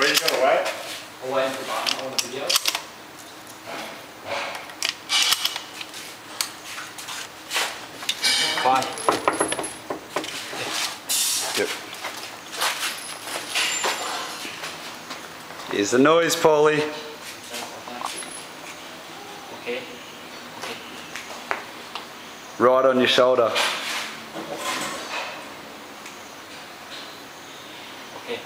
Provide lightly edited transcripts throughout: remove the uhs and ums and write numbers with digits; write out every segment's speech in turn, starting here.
Where are you going away? Away from the on the video. Bye. Yep. Here's the noise, Paulie. Okay. Right on your shoulder. Okay.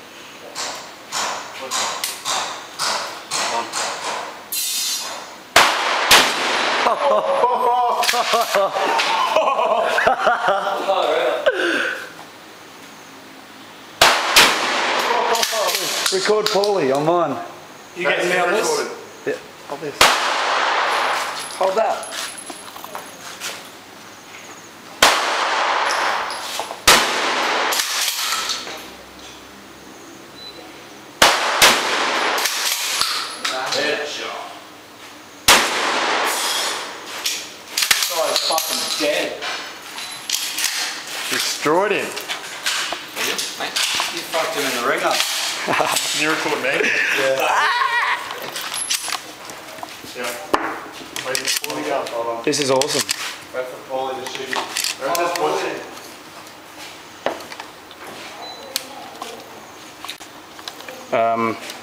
Record Paulie on mine. You getting me on this? Yeah, hold this. Hold that. Headshot. This guy's fucking dead. Destroyed him. Mate, you fucked him in the ringer. Can you record me? Yeah. Wait, pulling up. Hold on. This is awesome. Wait for Paulie to shoot him. Where's this watching?